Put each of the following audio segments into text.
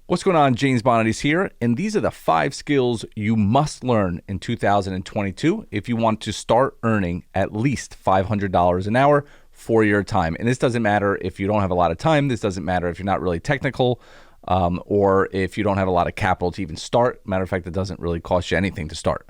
What's going on? James Bonetti's here, and these are the 5 skills you must learn in 2022 if you want to start earning at least $500 an hour for your time. And this doesn't matter if you don't have a lot of time. This doesn't matter if you're not really technical, or if you don't have a lot of capital to even start. Matter of fact, it doesn't really cost you anything to start.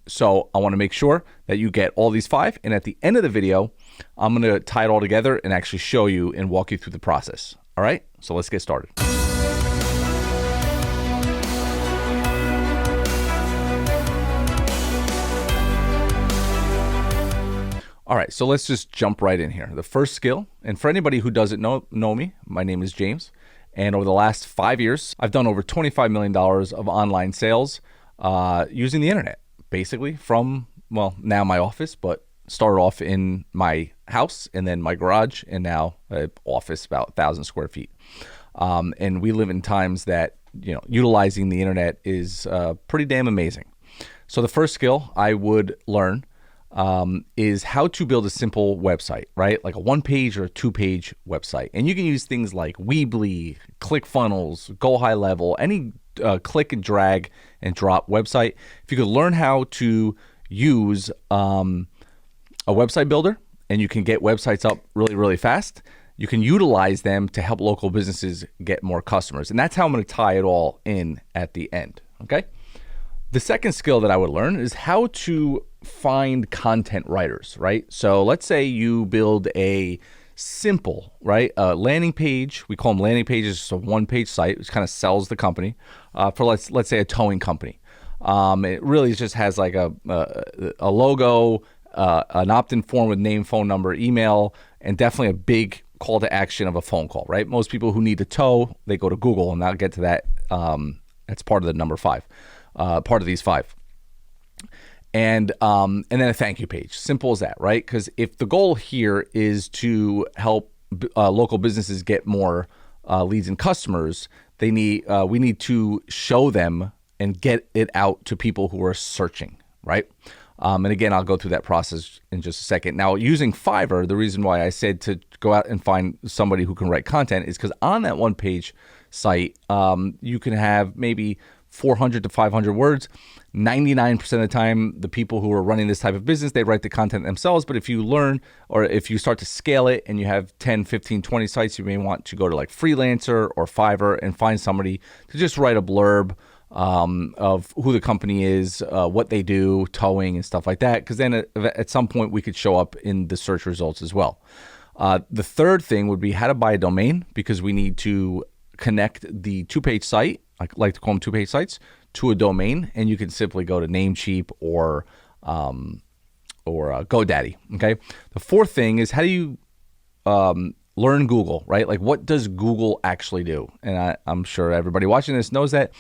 So I want to make sure that you get all these 5. And at the end of the video, I'm going to tie it all together and actually show you and walk you through the process. All right, so let's get started. All right, so let's just jump right in here. The first skill, and for anybody who doesn't know me, my name is James, and over the last 5 years, I've done over $25 million of online sales using the internet, basically from, well, now my office, but started off in my house and then my garage, and now an office about 1,000 square feet. And we live in times that, you know, utilizing the internet is pretty damn amazing. So the first skill I would learn is how to build a simple website, right? Like a 1-page or a 2-page website. And you can use things like Weebly, ClickFunnels, Go HighLevel, any click and drag and drop website. If you could learn how to use a website builder, and you can get websites up really, really fast, you can utilize them to help local businesses get more customers. And that's how I'm going to tie it all in at the end, okay? The second skill that I would learn is how to find content writers, right? So let's say you build a simple, right, landing page. We call them landing pages. It's a 1-page site, which kind of sells the company for let's say a towing company. It really just has like a logo, an opt-in form with name, phone number, email, and definitely a big call to action of a phone call, right? Most people who need to tow, they go to Google, and I'll get to that. That's part of the number 5. Part of these 5. And then a thank you page. Simple as that, right? Because if the goal here is to help local businesses get more leads and customers, we need to show them and get it out to people who are searching, right? And again, I'll go through that process in just a second. Now, using Fiverr, the reason why I said to go out and find somebody who can write content is because on that 1-page site, you can have maybe 400 to 500 words. 99% of the time, the people who are running this type of business, they write the content themselves. But if you learn, or if you start to scale it and you have 10, 15, 20 sites, you may want to go to like Freelancer or Fiverr and find somebody to just write a blurb of who the company is, what they do, towing and stuff like that. Because then at some point we could show up in the search results as well. The third thing would be how to buy a domain, because we need to connect the 2-page site, I like to call them 2-page sites, to a domain, and you can simply go to Namecheap or GoDaddy. Okay. The fourth thing is how do you learn Google, right? Like, what does Google actually do? And I'm sure everybody watching this knows that,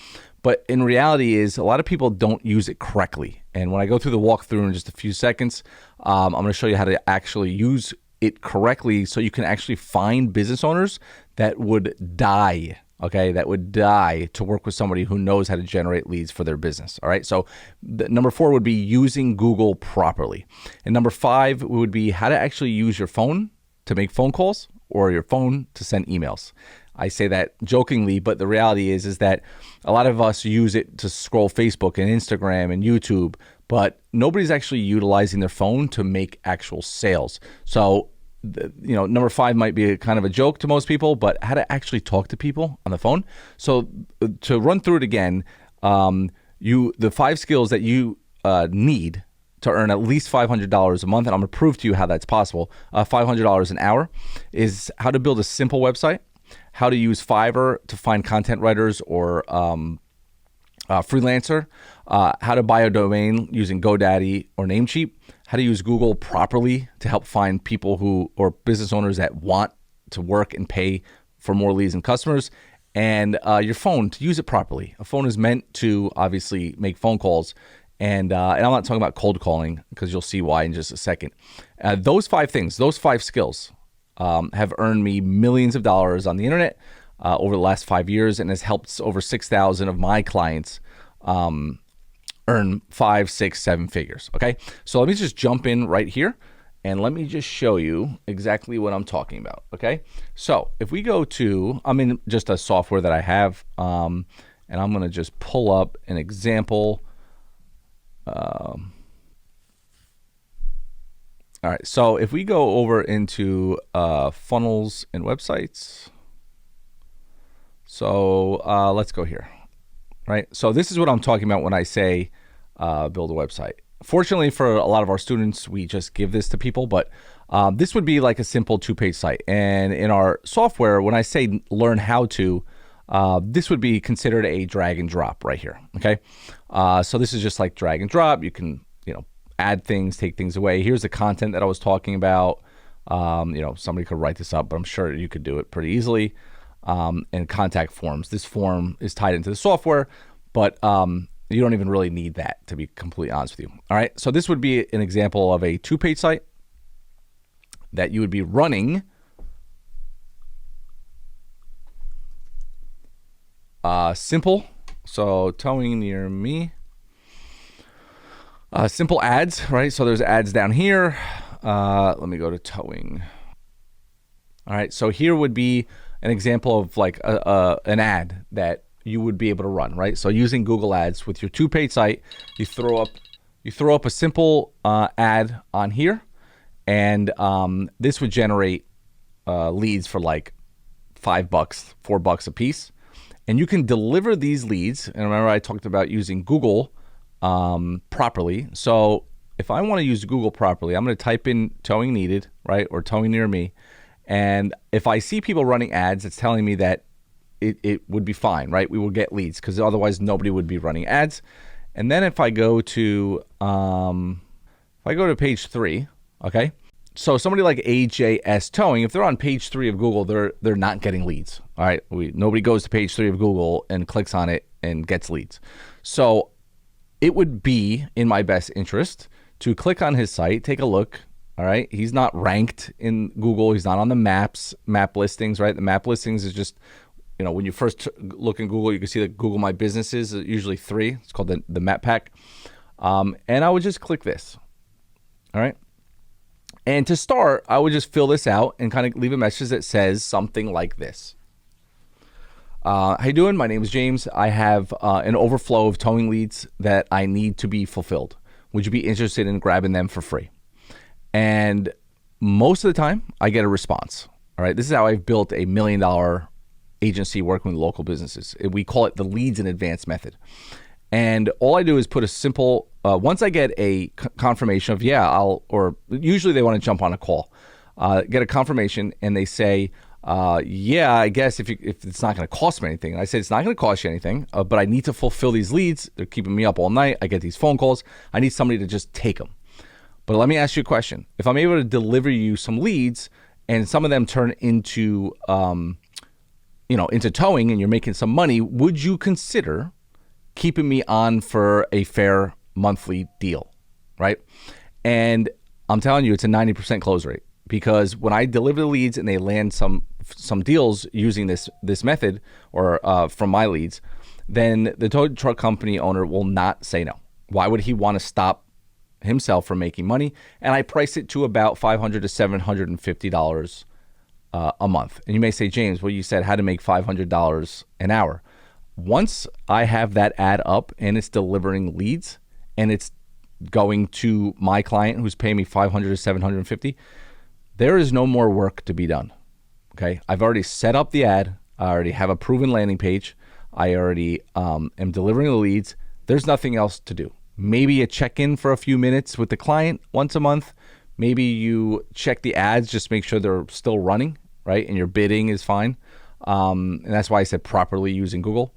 but in reality is a lot of people don't use it correctly. And when I go through the walkthrough in just a few seconds, I'm going to show you how to actually use it correctly, so you can actually find business owners that would die. Okay, that would die to work with somebody who knows how to generate leads for their business. All right, so number 4 would be using Google properly. And number 5 would be how to actually use your phone to make phone calls or your phone to send emails. I say that jokingly, but the reality is that a lot of us use it to scroll Facebook and Instagram and YouTube, but nobody's actually utilizing their phone to make actual sales. So number 5 might be kind of a joke to most people, but how to actually talk to people on the phone. So to run through it again, the 5 skills that you need to earn at least $500 a month, and I'm going to prove to you how that's possible, $500 an hour, is how to build a simple website, how to use Fiverr to find content writers or Freelancer, how to buy a domain using GoDaddy or Namecheap, how to use Google properly to help find people or business owners that want to work and pay for more leads and customers, and your phone to use it properly. A phone is meant to obviously make phone calls, and I'm not talking about cold calling, because you'll see why in just a second. Those 5 things, those 5 skills have earned me millions of dollars on the internet over the last 5 years, and has helped over 6,000 of my clients earn 5, 6, 7 figures. Okay, so let me just jump in right here And let me just show you exactly what I'm talking about, okay? So if we go to, I'm in just a software that I have, and I'm gonna just pull up an example. All right, so if we go over into funnels and websites, so let's go here, right? So this is what I'm talking about when I say build a website. Fortunately for a lot of our students, we just give this to people, but this would be like a simple 2-page site. And in our software, when I say learn how to, this would be considered a drag and drop right here, okay? So this is just like drag and drop. You can, add things, take things away. Here's the content that I was talking about. Somebody could write this up, but I'm sure you could do it pretty easily. And contact forms. This form is tied into the software, but you don't even really need that, to be completely honest with you. All right, so this would be an example of a 2-page site that you would be running simple. So towing near me. Simple ads, right? So there's ads down here. Let me go to towing. All right, so here would be an example of like an ad that you would be able to run, right? So using Google Ads with your 2-page site, you throw up a simple ad on here, and this would generate leads for like $5, $4 a piece, and you can deliver these leads. And remember, I talked about using Google properly. So if I want to use Google properly, I'm going to type in towing needed, right, or towing near me, and if I see people running ads, it's telling me that it would be fine, right? We will get leads because otherwise nobody would be running ads. And then if I go to page 3, okay? So somebody like AJS Towing, if they're on page 3 of Google, they're not getting leads. All right, nobody goes to page 3 of Google and clicks on it and gets leads. So it would be in my best interest to click on his site, take a look. All right, he's not ranked in Google. He's not on the map listings, right? The map listings is just, when you first look in Google, you can see that Google My Business is usually 3. It's called the map pack. And I would just click this. All right. And to start, I would just fill this out and kind of leave a message that says something like this. How you doing? My name is James. I have an overflow of towing leads that I need to be fulfilled. Would you be interested in grabbing them for free? And most of the time, I get a response. All right. This is how I've built $1 million agency working with local businesses. We call it the leads in advance method. And all I do is put a simple, once I get a confirmation of, or usually they want to jump on a call, get a confirmation and they say, I guess if it's not going to cost me anything. And I say, it's not going to cost you anything, but I need to fulfill these leads. They're keeping me up all night. I get these phone calls. I need somebody to just take them. But let me ask you a question. If I'm able to deliver you some leads and some of them turn into, into towing and you're making some money, would you consider keeping me on for a fair monthly deal, right? And I'm telling you, it's a 90% close rate, because when I deliver the leads and they land some deals using this method or from my leads, then the tow truck company owner will not say no. Why would he want to stop himself from making money? And I price it to about $500 to $750 a month. And you may say, James, well, you said how to make $500 an hour. Once I have that ad up and it's delivering leads and it's going to my client who's paying me $500 to $750, there is no more work to be done. Okay, I've already set up the ad. I already have a proven landing page. I already am delivering the leads. There's nothing else to do. Maybe a check-in for a few minutes with the client once a month. Maybe you check the ads, just make sure they're still running, right? And your bidding is fine. And that's why I said properly using Google.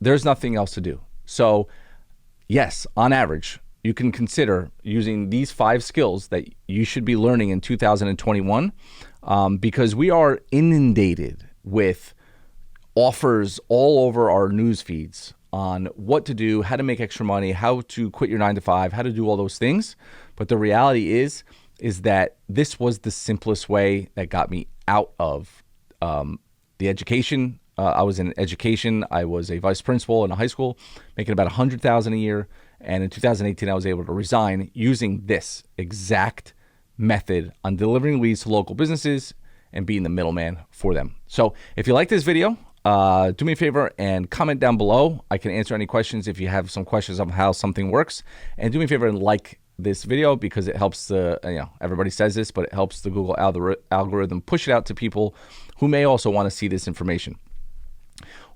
There's nothing else to do. So yes, on average, you can consider using these 5 skills that you should be learning in 2021, because we are inundated with offers all over our news feeds on what to do, how to make extra money, how to quit your 9 to 5, how to do all those things. But the reality is that this was the simplest way that got me out of the education. I was in education. I was a vice principal in a high school, making about $100,000 a year. And in 2018, I was able to resign using this exact method on delivering leads to local businesses and being the middleman for them. So if you like this video, do me a favor and comment down below. I can answer any questions if you have some questions on how something works. And do me a favor and like this video, because it helps the, everybody says this, but it helps the Google algorithm push it out to people who may also want to see this information.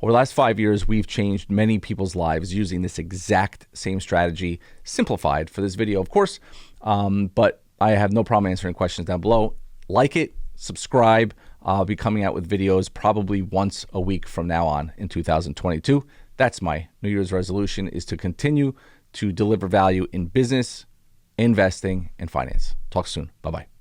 Over the last 5 years, we've changed many people's lives using this exact same strategy, simplified for this video, of course, but I have no problem answering questions down below. Like it, subscribe. I'll be coming out with videos probably once a week from now on in 2022. That's my New Year's resolution, is to continue to deliver value in business, investing, and finance. Talk soon. Bye-bye.